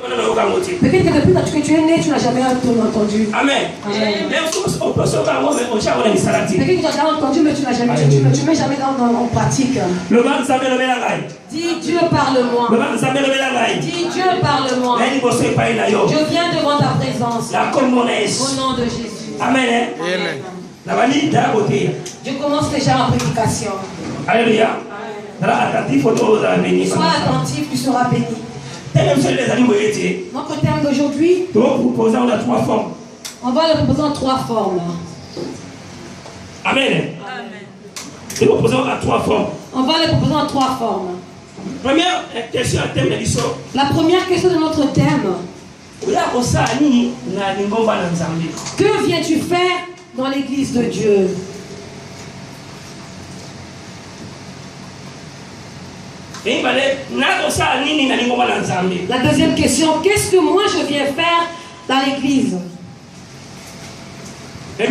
Peut-être que depuis que tu es né, tu n'as jamais entendu. Amen. Peut-être que tu as déjà entendu, mais tu n'as jamais, tu ne mets jamais en pratique. Dis Dieu parle-moi. Dis Dieu parle-moi. Je viens devant ta présence. Au nom de Jésus. Amen. Je commence déjà ma prédication. Alléluia. Sois attentif, tu seras béni. Notre terme d'aujourd'hui, on va le proposer en 3 formes. Amen. On va le proposer en 3 formes. Première question, thème de l'histoire. La première question de notre thème. Que viens-tu faire dans l'église de Dieu? La deuxième question, qu'est-ce que moi je viens faire dans l'église? Et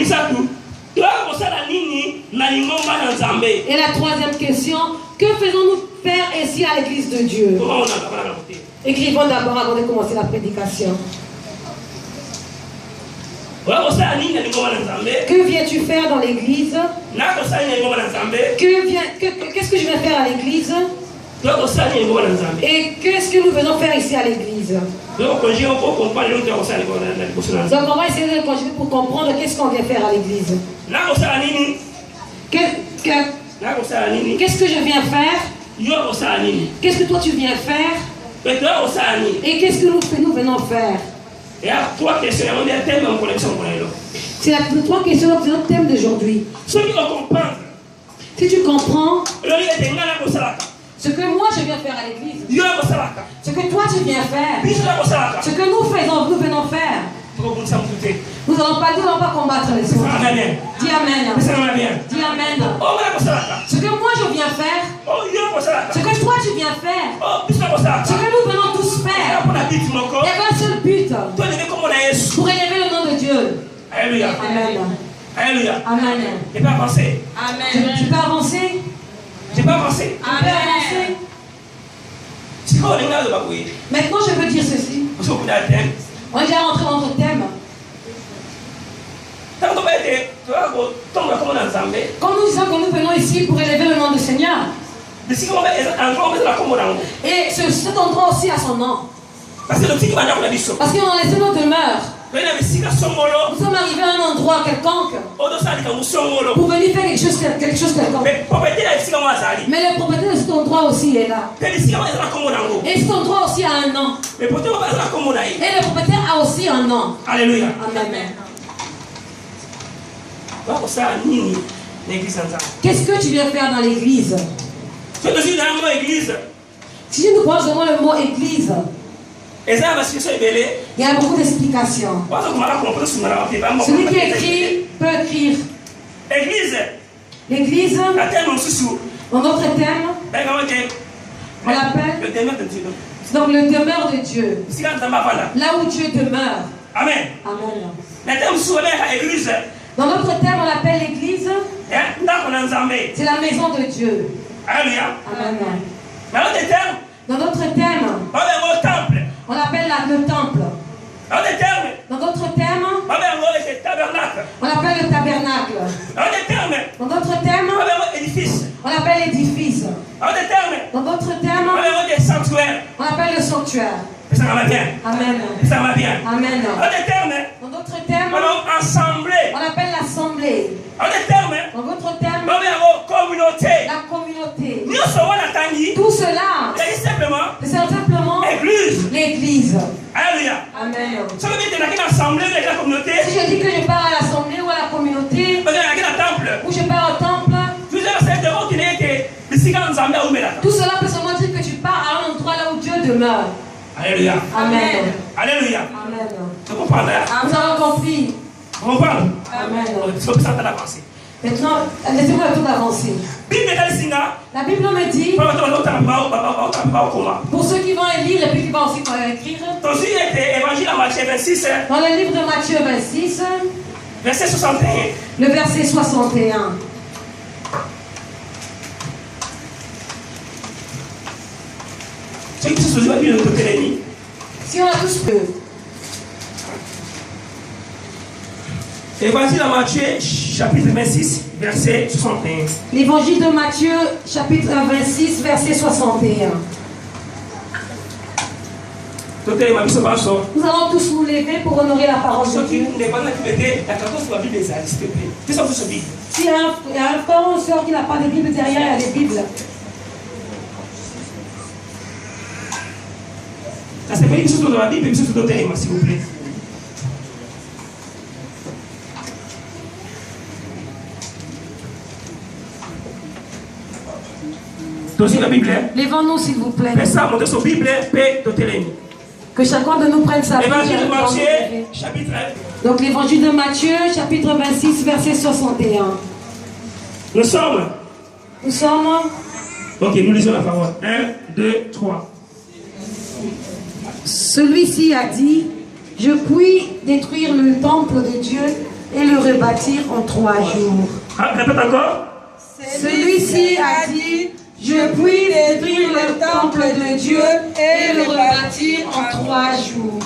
la troisième question, que faisons-nous faire ici à l'église de Dieu? Écrivons d'abord avant de commencer la prédication. Que viens-tu faire dans l'église? Qu'est-ce que je viens faire à l'église? Et qu'est-ce que nous venons faire ici à l'église? Donc on va essayer de conjuguer pour comprendre qu'est-ce qu'on vient faire à l'église. Qu'est-ce que je viens faire? Qu'est-ce que toi tu viens faire? Et qu'est-ce que nous venons faire? C'est la 3 questions de notre thème d'aujourd'hui. Si tu comprends ce que moi je viens faire à l'église, ce que toi tu viens faire, ce que nous venons faire, nous n'allons pas combattre les autres. Dis Amen. Dis Amen. Ce que moi je viens faire, ce que toi tu viens faire, ce que nous venons tous faire, il y a un seul but, pour élever le nom de Dieu. Alléluia. Amen. Alléluia. Amen. Tu peux avancer. Amen. Tu peux avancer. Tu peux avancer. Amen. Maintenant je veux dire ceci. On est déjà rentré dans notre thème. Quand nous disons que nous venons ici pour élever le nom du Seigneur, et cet endroit aussi a son nom. Parce qu'on a laissé nos demeures. Nous sommes arrivés à un endroit quelconque pour venir faire quelque chose quelconque. Mais le propriétaire de cet endroit aussi est là. Et cet endroit aussi a un nom. Et le propriétaire a aussi un nom. Alléluia. Amen. Qu'est-ce que tu viens faire dans l'église? Si je nous prends seulement le mot église, il y a beaucoup d'explications. Celui qui écrit peut écrire. L'église, dans notre thème, on l'appelle donc le demeure de Dieu. Là où Dieu demeure. Amen. Amen. Dans notre thème, on l'appelle l'église. C'est la maison de Dieu. Alléluia. Amen. Dans notre thème, on l'appelle le temple. Dans notre thème, on l'appelle le tabernacle. Dans notre thème, on l'appelle l'édifice. Dans notre thème, on l'appelle le sanctuaire. Ça va bien. Amen. Ça va bien. Amen. Dans notre thème, on l'appelle l'assemblée. Dans votre thème, la communauté. Tout cela, c'est simplement l'église. Alléluia. Amen. Si je dis que je pars à l'assemblée ou à la communauté, ou je pars au temple, tout cela peut seulement dire que tu pars à un endroit là où Dieu demeure. Alléluia. Amen. Alléluia. Amen. Vous avez compris. On parle. Amen. D'avancer. Maintenant, laissez-moi le tour d'avancer. La Bible me dit, pour ceux qui vont lire et puis qui vont aussi écrire, dans le livre de Matthieu 26, verset 61. Le verset 61. Si on a tous peu. Évangile de Matthieu, chapitre 26, verset 61. L'évangile de Matthieu, chapitre 26, verset 61. Nous allons tous nous lever pour honorer la parole de Dieu. S'il y a un frère ou une soeur qui n'a pas de Bible derrière, il y a des Bibles. Ça c'est pas une chose dans la Bible, une chose dans le thème, s'il vous plaît. La Bible. Levons-nous s'il vous plaît. Que chacun de nous prenne sa Bible. Évangile de Matthieu, chapitre 1. Donc l'évangile de Matthieu, chapitre 26, verset 61. Nous sommes. Ok, nous lisons la parole. 1, 2, 3. Celui-ci a dit, je puis détruire le temple de Dieu et le rebâtir en 3 jours. Répète encore. Celui-ci a dit, je puis détruire le temple de Dieu et le rebâtir en 3 jours.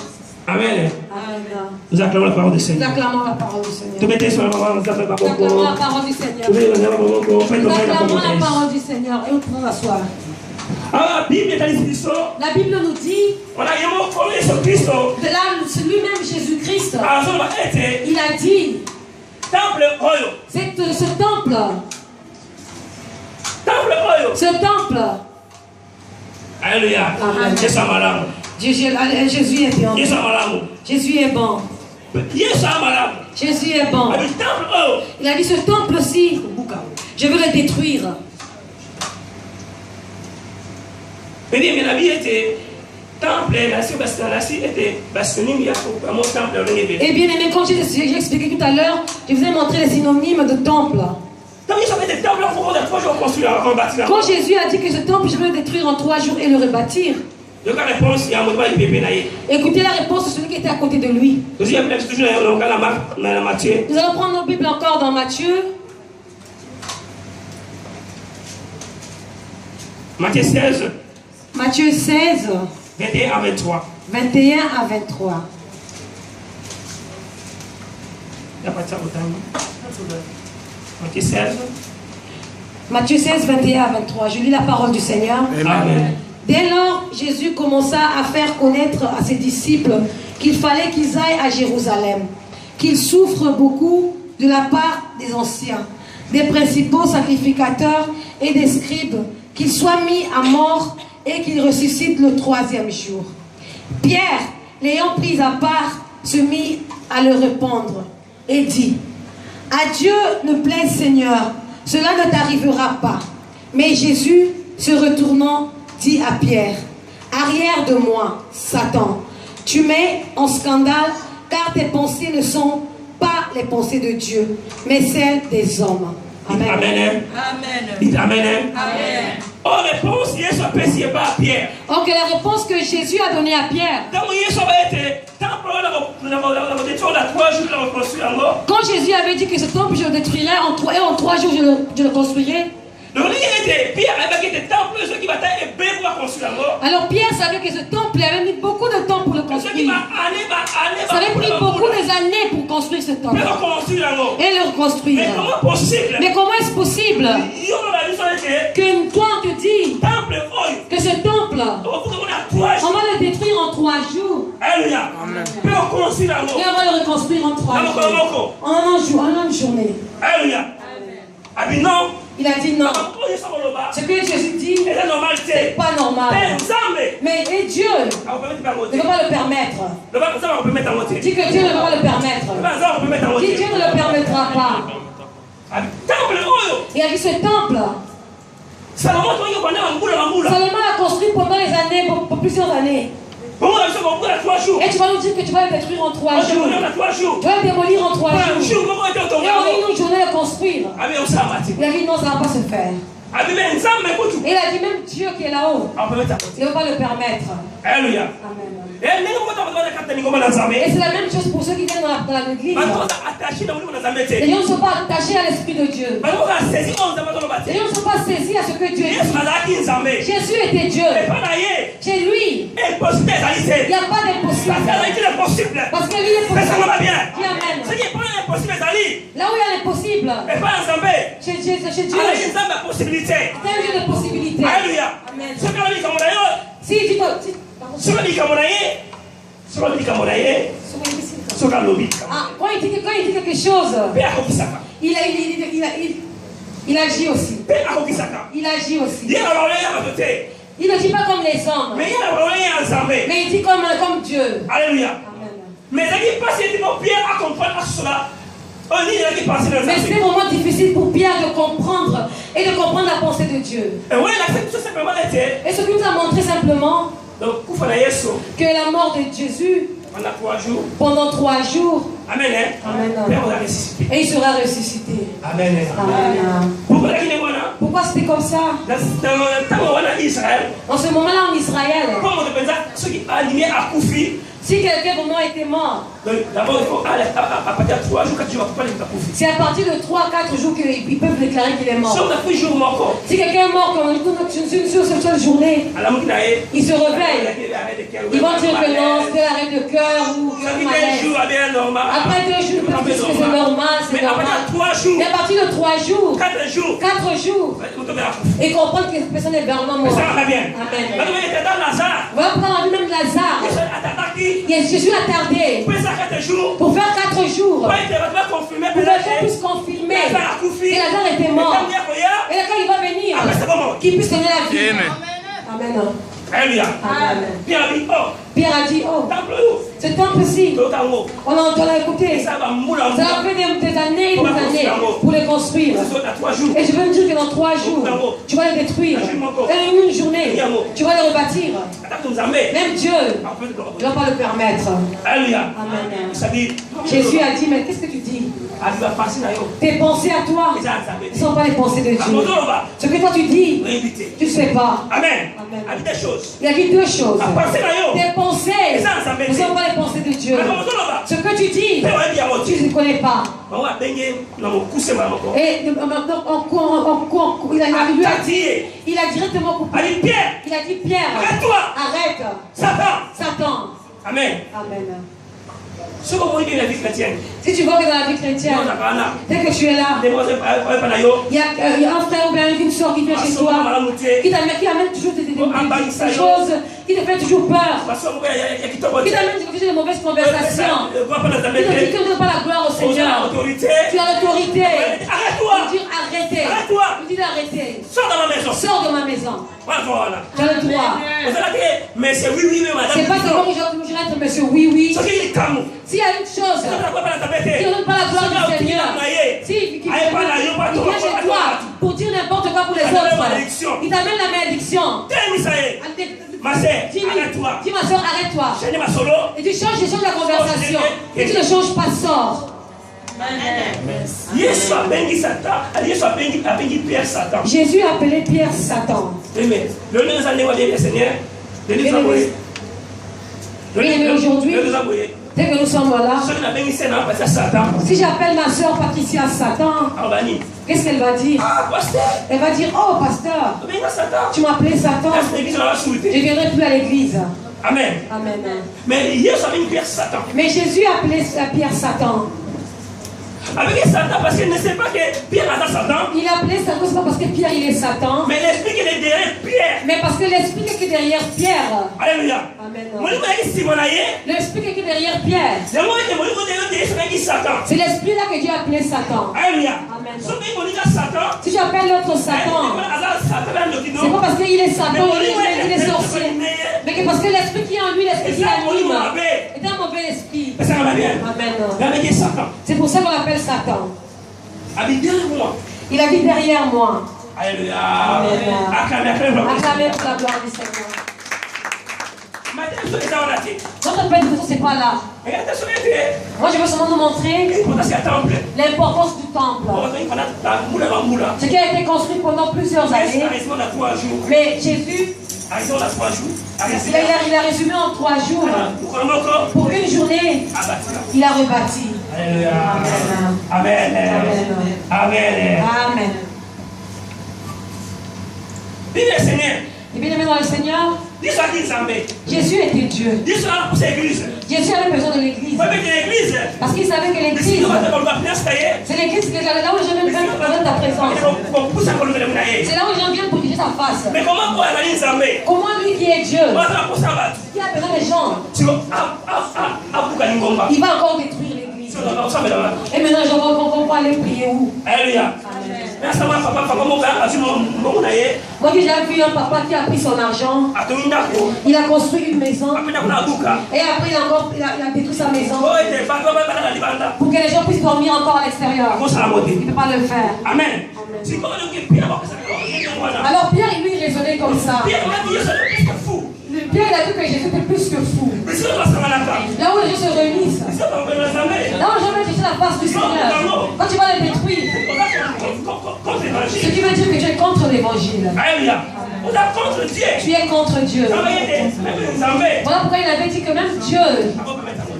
Amen. Amen. Nous acclamons la parole du Seigneur. Nous acclamons la parole du Seigneur. Nous mettez sur la parole, nous acclamons la parole du Seigneur. Nous acclamons la parole du Seigneur et nous pouvons l'asseoir. La Bible nous dit, de là, lui-même Jésus-Christ, il a dit, ce temple, alléluia. Jésus est bon. Jésus est bon. Jésus est bon. Il a dit, ce temple-ci, je veux le détruire. Mais la vie était temple, et bien aimé, quand j'ai expliqué tout à l'heure, je vous ai montré les synonymes de temple. Quand Jésus a dit que ce temple, je veux le détruire en 3 jours et le rebâtir. Écoutez la réponse de celui qui était à côté de lui. Nous allons prendre nos Bibles encore dans Matthieu. Matthieu 16. Matthieu 16. 21 à 23. 21 à 23. Matthieu 16. Matthieu 16, 21 à 23. Je lis la parole du Seigneur. Amen. Dès lors, Jésus commença à faire connaître à ses disciples qu'il fallait qu'ils aillent à Jérusalem, qu'ils souffrent beaucoup de la part des anciens, des principaux sacrificateurs et des scribes, qu'ils soient mis à mort et qu'ils ressuscitent le 3e jour. Pierre, l'ayant pris à part, se mit à le répondre et dit, « À Dieu ne plaise, Seigneur, cela ne t'arrivera pas. » Mais Jésus, se retournant, dit à Pierre, « Arrière de moi, Satan, tu mets en scandale, car tes pensées ne sont pas les pensées de Dieu, mais celles des hommes. » Amen. Amen. Amen. Amen. Amen. Oh, réponse, Jésus a passé par Pierre. Ok, la réponse que Jésus a donnée à Pierre. Quand Jésus avait dit que ce temple, je le détruirais et en 3 jours, je le construirais. Alors Pierre savait que ce temple, il avait mis beaucoup de temps pour le construire. Ça avait pris beaucoup d'années pour construire ce temple. Et le reconstruire. Mais comment est-ce possible que toi on te dit que ce temple, on va le détruire en 3 jours. Alléluia. Et on va le reconstruire en 3 jours. En une journée. Alléluia. Non. Il a dit non. Ce que Jésus dit, c'est pas normal. Mais Dieu ne va pas le permettre. Dis que Dieu ne va pas le permettre. Dis Dieu ne le permettra pas. Il a dit ce temple. Salomon l'a construit pendant les années, pour plusieurs années. Et tu vas nous dire que tu vas le détruire en 3 jours. Tu vas le démolir en 3 jours. Et en une journée le construire. Il a dit non, ça ne va pas se faire. Et il a dit même Dieu qui est là-haut, il ne va pas le permettre. Alléluia. Amen. Et c'est la même chose pour ceux qui viennent dans l'église. Les gens ne sont pas attachés à l'Esprit de Dieu. Les gens ne sont pas saisis à ce que Dieu dit. Jésus était Dieu. Chez lui, il n'y a pas d'impossible. Parce que lui est possible. Dis Amen. Là où il y a l'impossible, chez Dieu, c'est un Dieu de possibilités. Alléluia. Amen. Si tu quand il dit quelque chose, il agit aussi. Il agit aussi. Il ne dit pas comme les hommes, mais il dit comme Dieu. Alléluia. Amen. Mais c'était vraiment difficile pour Pierre de comprendre et de comprendre la pensée de Dieu. Et ce qui nous a montré simplement que la mort de Jésus pendant 3 jours, Amen. Amen. Et il sera ressuscité. Amen. Amen. Pourquoi c'était comme ça? En ce moment-là en Israël, si quelqu'un vraiment était mort, c'est à partir de 3-4 jours qu'ils peuvent déclarer qu'il est mort. Si quelqu'un est mort comme une seule journée, il se réveille. Ils vont dire que non, c'était l'arrêt de cœur ou que après 2 jours, ils disent que c'est normal, c'est normal. Mais à partir de 3 jours, 4 jours, et comprendre que cette personne est vraiment morte. Amen. Voilà pourquoi on a vu même Lazare. Jésus a tardé pour faire 4 jours. Pour que quelqu'un puisse confirmer que Lazare était mort. Et là, quand il va venir, qu'il puisse donner la vie. Amen. Alléluia. Pierre a dit, oh, ce temple-ci, on l'a écouté. Ça a fait des années et des années pour les construire. Et je veux me dire que dans 3 jours, tu vas les détruire. Et en une journée, tu vas les rebâtir. Même Dieu ne va pas le permettre. Alléluia. Amen. Jésus a dit, mais qu'est-ce que tu dis? Tes pensées à toi ne sont pas les pensées de Dieu. Ce que toi tu dis, tu ne sais pas. Amen. Il a dit 2 choses. Tes pensées ne sont pas les pensées de Dieu. Ce que tu dis, tu ne connais pas. Et il a directement coupé. Il a dit Pierre, arrête. Satan. Amen. Amen. Si tu vois que dans la vie chrétienne, dès que tu es là, il y a un frère ou bien une soeur qui vient chez toi, qui amène toujours des choses, qui te fait toujours peur, qui t'amène des mauvaises conversations, qui ne donne pas la gloire au Seigneur. Tu as l'autorité. Arrête-toi. Tu dis arrêtez. Tu dis arrêtez. Sors de ma maison. Sors de ma maison. Tu as le droit. Mais c'est oui, madame. C'est pas seulement que je vais être monsieur oui. S'il y a une chose qui ne donne pas la gloire du Seigneur, s'il vient chez toi pour dire n'importe quoi pour les autres, il t'amène la malédiction. Ma soeur, arrête-toi. Dis ma soeur, arrête-toi. Et tu changes la conversation. Et tu ne changes pas, sors. Jésus a appelé Pierre Satan. Bien-aimé, aujourd'hui, dès que nous sommes là, si j'appelle ma soeur Patricia Satan, qu'est-ce qu'elle va dire? Elle va dire, oh pasteur, tu m'as appelé Satan, je ne viendrai plus à l'église. Amen. Amen. Mais Jésus a appelé Pierre Satan. Avec Satan, parce qu'il ne sait pas que Pierre a Satan. Il a appelé Satan, c'est pas parce que Pierre il est Satan. Mais l'esprit qui est derrière Pierre. Mais parce que l'esprit qui est derrière Pierre. Alléluia. Amen. L'esprit qui est derrière Pierre. C'est l'esprit là que Dieu a appelé Satan. Alléluia. Amen. Si tu appelles l'autre Satan, c'est pas parce qu'il est Satan, il est sorcier. Mais que parce que l'esprit qui est en lui, l'esprit qui l'anime, est un mauvais esprit. Amen. C'est pour ça qu'on l'appelle Satan. Il habite derrière moi. Alléluia. Acclamez pour la gloire du Seigneur. Notre Père de c'est pas là. Moi je veux seulement nous montrer l'importance du temple. Ce qui a été construit pendant plusieurs années. Mais Jésus Il a résumé en 3 jours. Pour une journée, il a rebâti. Alléluia. Amen. Amen. Amen. Amen. Et bien aimé dans le Seigneur, Jésus était Dieu. Jésus avait besoin de l'église. Parce qu'il savait que l'église, c'est l'église, c'est là où les gens viennent faire ta présence. C'est là où les gens viennent pour diriger ta face. Mais Comment lui qui est Dieu, qui a besoin des gens, il va encore détruire l'église. Et maintenant, je vois qu'on va aller prier où? Alléluia. Moi j'ai vu un papa qui a pris son argent, il a construit une maison, et après il a détruit sa maison pour que les gens puissent dormir encore à l'extérieur. Il ne peut pas le faire. Amen. Alors Pierre, lui, il raisonnait comme ça. Pierre, il a dit que Jésus était plus que fou. Là où les gens se réunissent, là où les gens veulent chercher la face du Seigneur, quand tu vas les détruire, ce qui veut dire que tu es contre l'évangile. Tu es contre Dieu. Voilà pourquoi il avait dit que même Dieu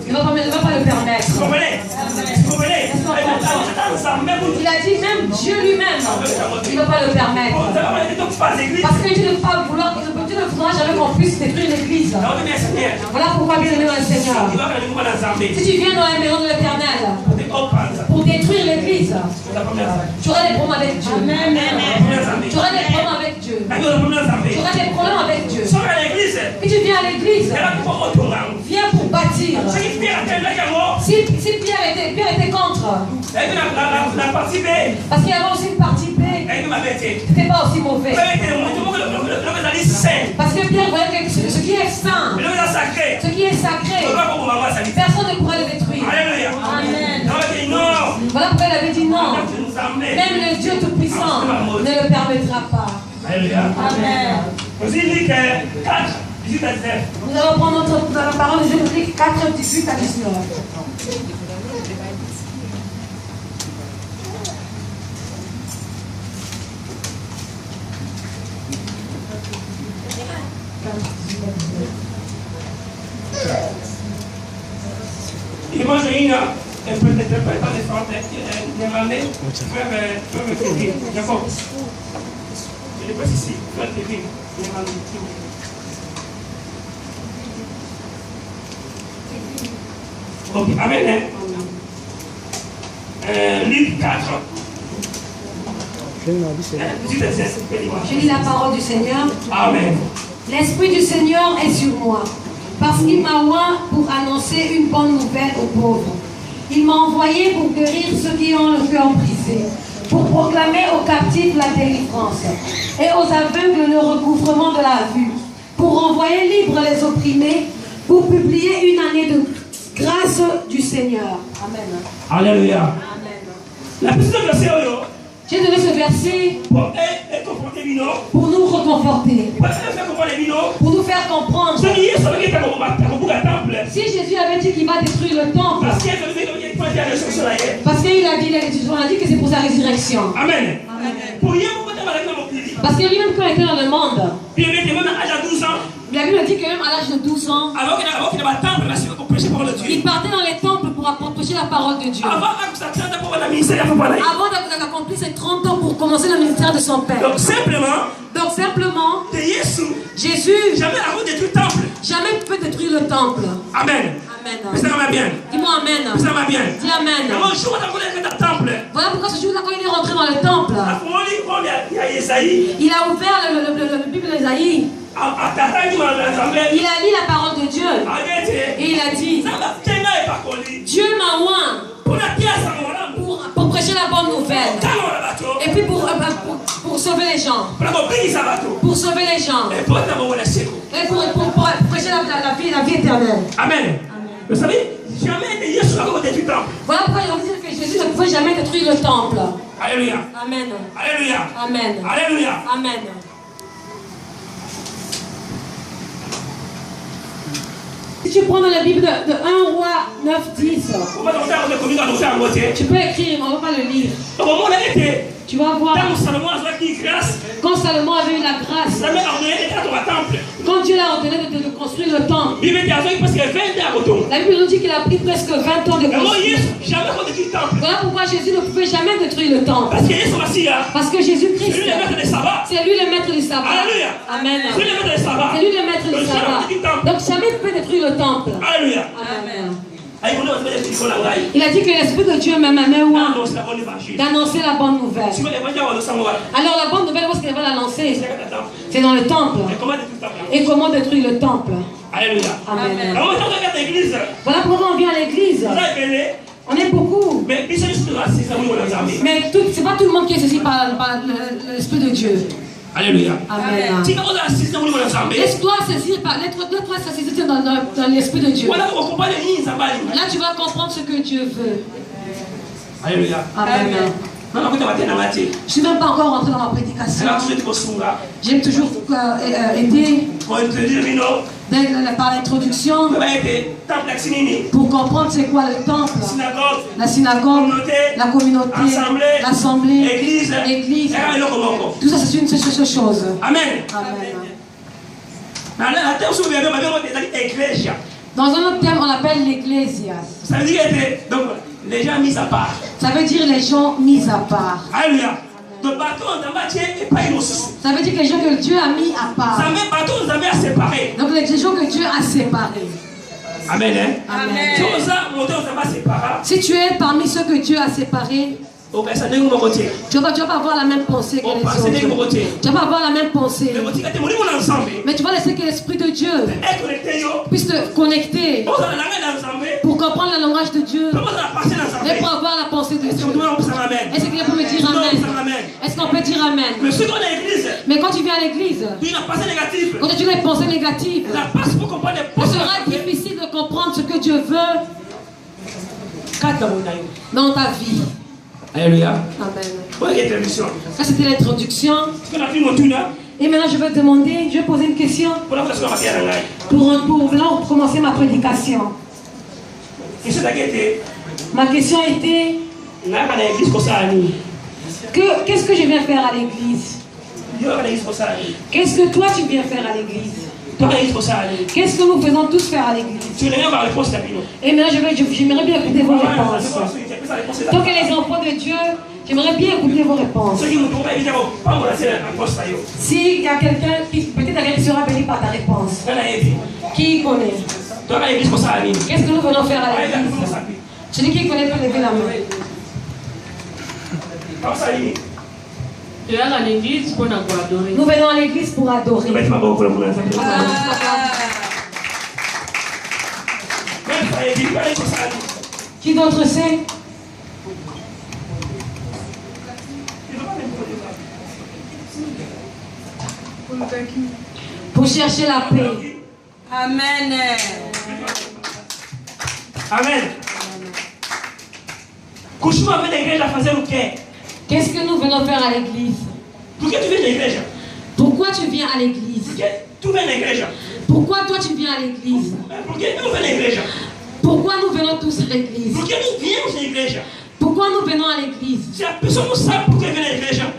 ne va pas le permettre. Il a dit même Dieu lui-même, il ne va pas le permettre. Parce que Dieu ne voudra jamais qu'on puisse détruire l'église. Voilà pourquoi, bien aimé dans le Seigneur, si tu viens dans la maison de l'Éternel pour détruire l'église, tu auras des problèmes avec Dieu. Tu auras des problèmes avec Dieu. Tu auras des problèmes avec Dieu. Et tu viens à l'église, viens pour bâtir. Si Pierre était contre, parce qu'il y avait aussi une partie B, c'était pas aussi mauvais. Parce que Pierre voyait que ce qui est saint, ce qui est sacré, personne ne pourra le détruire. Amen. Voilà pourquoi il avait dit non. Même le Dieu Tout-Puissant ne le permettra pas. Amen. Nous allons prendre notre parole de Luc 4, 18 à 19. Imagina, peut-être pas les français, néerlandais, peuvent écrire. D'accord. Je ne sais pas si ici, peuvent écrire. Ok, amen. Luc 4. Je lis la parole du Seigneur. Amen. L'Esprit du Seigneur est sur moi, parce qu'il m'a oint pour annoncer une bonne nouvelle aux pauvres. Il m'a envoyé pour guérir ceux qui ont le cœur brisé, pour proclamer aux captifs la délivrance et aux aveugles le recouvrement de la vue, pour renvoyer libres les opprimés, pour publier une année de grâce du Seigneur. Amen. Alléluia. Amen. La puissance de Seigneur. J'ai donné ce verset pour nous reconforter, pour nous faire comprendre. Si Jésus avait dit qu'il va détruire le temple, parce qu'il a dit que c'est pour sa résurrection. Amen. Parce que lui-même quand il était dans le monde, la Bible dit que même à l'âge de 12 ans, il partait dans les temples pour prêcher la parole de Dieu. Avant d'accomplir ses 30 ans pour commencer le ministère de son Père. Donc simplement, Jésus jamais peut détruire le temple. Amen. Amen. Dis-moi Amen. Dis Amen. Voilà pourquoi ce jour-là, quand il est rentré dans le temple, il a ouvert le Bible d'Ésaïe. Il a lu la parole de Dieu. Et il a dit, Dieu m'a oint pour prêcher la bonne nouvelle. Et puis pour sauver les gens. Pour sauver les gens. Et pour prêcher la vie éternelle. Amen. Vous savez, jamais Jésus n'a pas détruit le temple. Voilà pourquoi ils ont dit que Jésus ne pouvait jamais détruire le temple. Alléluia. Amen. Alléluia. Amen. Alléluia. Amen. Si tu prends dans la Bible de 1 Roi 9, 10, tu peux écrire, mais on ne va pas le lire. Tu vas voir. Quand Salomon avait eu la grâce. Quand Dieu l'a ordonné de construire le temple. La Bible nous dit qu'il a pris presque 20 ans de construire. Voilà pourquoi Jésus ne pouvait jamais détruire le temple. Parce que Jésus-Christ, c'est lui le maître du sabbat. Amen. C'est lui le maître du sabbat. Donc jamais il peut détruire le temple. Alléluia. Amen. Il a dit que l'Esprit de Dieu m'a amené d'annoncer la bonne nouvelle. Alors la bonne nouvelle, où est-ce qu'elle va l'annoncer? C'est dans le temple. Et comment détruire le temple? Alléluia. Amen. Voilà pourquoi on vient à l'église. On est beaucoup. Mais ce n'est pas tout le monde qui est saisi par l'Esprit de Dieu. Alléluia. Amen. Laisse-toi saisir dans l'Esprit de Dieu. Là, tu vas comprendre ce que Dieu veut. Alléluia. Amen. Je ne suis même pas encore rentré dans ma prédication. J'ai toujours aidé par l'introduction pour comprendre c'est quoi le temple, la synagogue, la communauté, l'assemblée, l'église. Tout ça c'est une seule chose. Amen. Dans un autre terme, on l'appelle l'Ecclésia. Ça veut dire les gens mis à part. Ça veut dire les gens mis à part. Alléluia. Ça veut dire que les gens que Dieu a mis à part. Donc les gens que Dieu a séparés. Amen. Amen. Si tu es parmi ceux que Dieu a séparés, tu vas pas avoir la même pensée que les autres. Tu vas pas avoir la même pensée. Mais tu vas laisser que l'Esprit de Dieu puisse te connecter pour comprendre le langage de Dieu et pour avoir la pensée de Dieu. Est-ce que quelqu'un peut me dire Amen? Est-ce qu'on peut dire Amen? Mais quand tu viens à l'église, quand tu as des pensées négatives, il sera difficile de comprendre ce que Dieu veut dans ta vie. Alléluia. Amen. Ça c'était l'introduction. Et maintenant je vais demander, je vais poser une question pour commencer ma prédication. Ma question était qu'est-ce que je viens faire à l'église? Qu'est-ce que toi tu viens faire à l'église? Qu'est-ce que nous faisons tous faire à l'église? Et maintenant j'aimerais bien écouter vos réponses. Donc les enfants de Dieu, j'aimerais bien écouter vos réponses. S'il y a quelqu'un qui sera béni par ta réponse, qui connaît? Qu'est-ce que nous venons faire à l'église? Celui qui connaît peut lever la main. Tu es à l'église pour adorer. Nous venons à l'église pour adorer. Qui d'autre sait? Pour chercher la paix. Amen. Amen. Qu'est-ce que nous venons faire à l'église? Pourquoi tu viens à l'église? Pourquoi toi tu viens à l'église? Pourquoi nous venons tous à l'église? Pourquoi nous venons à l'église?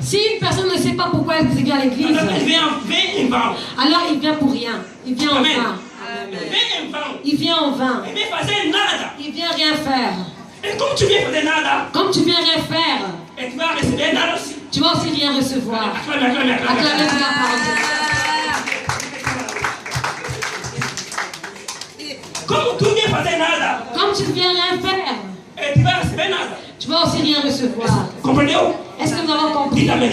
Si une personne ne sait pas pourquoi elle vient à l'église, alors il vient pour rien. Il vient en vain. Il vient en vain. Il vient rien faire. Et comme tu viens rien faire, tu vas aussi rien recevoir. Acclamez pour la parole de Dieu. Comme tu viens rien faire, tu vas aussi rien recevoir. Est-ce que nous avons compris? Dites Amen.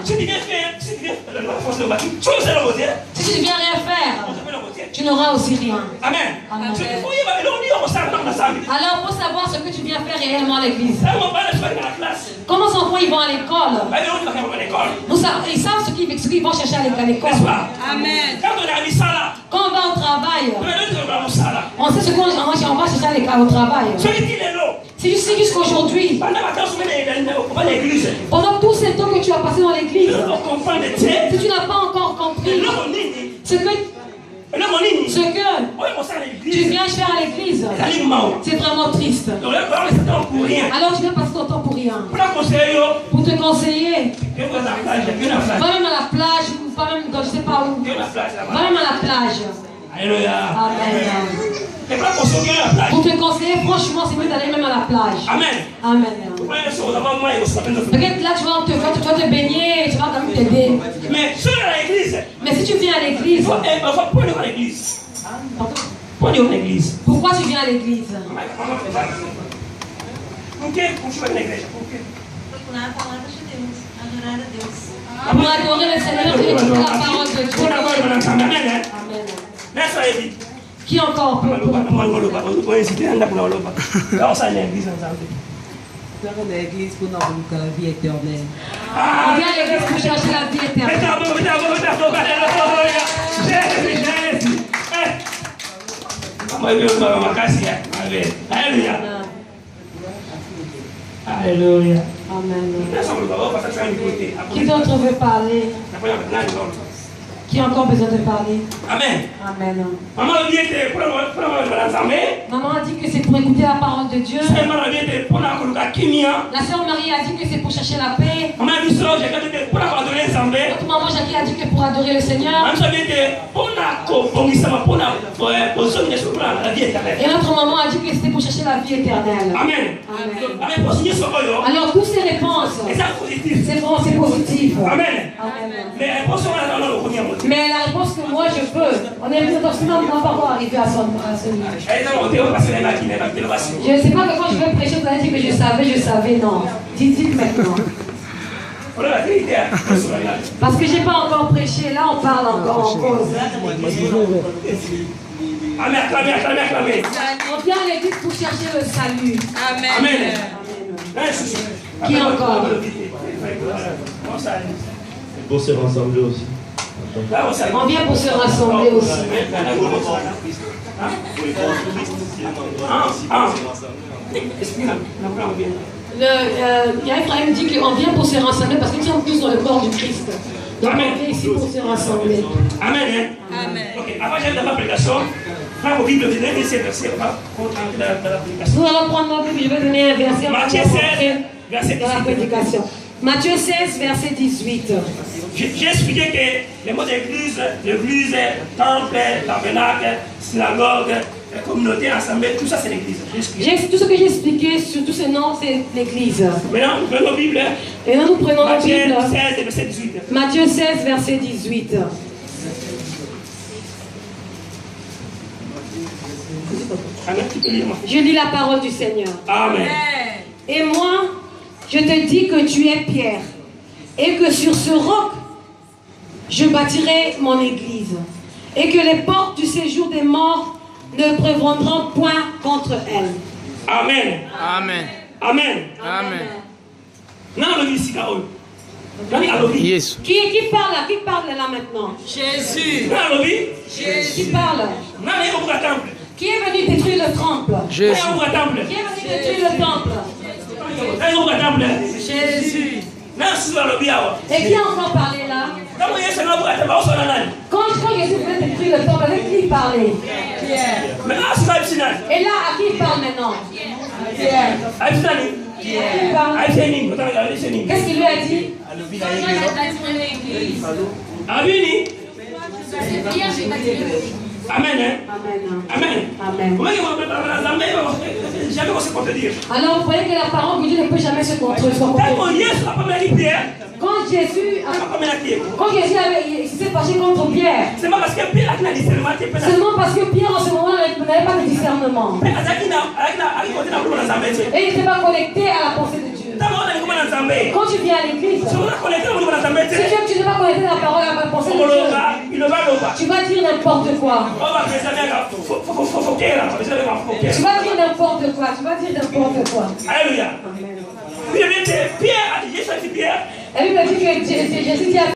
Si tu ne viens rien faire, tu n'auras aussi rien. Amen. Amen. Alors pour savoir ce que tu viens faire réellement à l'église, comment son enfants ils vont à l'école? Ils savent ce qu'ils vont chercher à l'école. Amen. Quand on va au travail, on sait ce qu'on va chercher au travail. C'est jusqu'aujourd'hui. Pendant tous ces temps que tu as passé dans l'église, si tu n'as pas encore compris ce que tu viens faire à l'église, c'est vraiment triste. Alors tu viens passer ton temps pour rien. rien. Pour te conseiller. Va même à la plage, ou pas même dans je sais pas où. Va même à la plage. Alléluia. Amen. Pour te conseiller, franchement, c'est mieux d'aller même à la plage. Amen. Amen. Peut-être là, tu vas te baigner, tu vas quand même t'aider. Mais si tu viens à l'église, pourquoi tu viens à l'église? Pour adorer le Seigneur et écouter la parole de Dieu. Amen. Qui encore peut? L'église pour la vie éternelle. On vient à l'église pour chercher la vie éternelle. Alléluia. Alléluia. Amen. Qui d'autre veut parler? Qui a encore besoin de parler? Amen. Amen. Maman a dit que c'est pour écouter la parole de Dieu. La sœur Marie a dit que c'est pour chercher la paix. Notre maman Jackie a dit que pour adorer le Seigneur. Et notre maman a dit que c'était pour chercher la vie éternelle. Amen. Amen. Alors toutes ces réponses, c'est bon, c'est positif. Amen. Mais la réponse que moi je veux, on est venu dans ce moment, on ne va pas encore arriver à ce niveau. Je ne sais pas que quand je vais prêcher, vous allez dire que je savais, non. Dites maintenant. Parce que je n'ai pas encore prêché, là on parle encore en cause. Amen, acclamez. On vient à l'église pour chercher le salut. Amen. Qui encore? Pour se rassembler aussi. On vient pour se rassembler aussi. Il y a Ephraim dit qu'on vient pour se rassembler parce que nous sommes tous dans le corps du Christ. Donc on vient ici pour se rassembler. Amen. Amen. Ok, avant j'aime la prédication. Prends vos Bibles, venez ces versets pour entrer dans la prédication. Nous allons prendre nos Bibles, je vais donner un verset. Matthieu 16, verset 18. Dans la prédication. Matthieu 16, verset 18. J'ai expliqué que les mots d'église, temple, tabernacle, synagogue, communauté, assemblée, tout ça c'est l'église. Tout ce que j'ai expliqué sur tous ces noms, c'est l'église. Maintenant, nous prenons nos Bibles. Et là, nous prenons nos Bibles. Matthieu 16, verset 18. Matthieu 16, verset 18. Je lis la parole du Seigneur. Amen. Et moi, je te dis que tu es Pierre, et que sur ce roc, je bâtirai mon église, et que les portes du séjour des morts ne prévaudront point contre elle. Amen. Amen. Amen. Amen. Yes. Qui parle là? Qui parle là maintenant? Jésus. Qui parle? Qui est venu détruire le temple? Jésus. Qui est venu détruire le temple? Jésus. Et qui a encore parlé là? Quand Jésus voulait détruire le temple, avec qui il parlait? Pierre. Et là, à qui il parle maintenant? Pierre. Il parle. Qu'est-ce qu'il lui a dit? Amen. Amen. Amen. Jamais on se contredire. Alors vous voyez que la parole de Dieu ne peut jamais se contredire. Quand Jésus s'est fâché contre Pierre, seulement parce que Pierre en ce moment n'avait pas de discernement. Et il n'était pas connecté à la pensée de Dieu. Quand tu viens à l'église, si tu n'es pas connecté à la parole, à la pensée de Dieu, tu vas dire n'importe quoi. Tu vas dire n'importe quoi. Alléluia. Pierre a dit, Jésus a dit Pierre. Elle lui a dit que Jésus dit à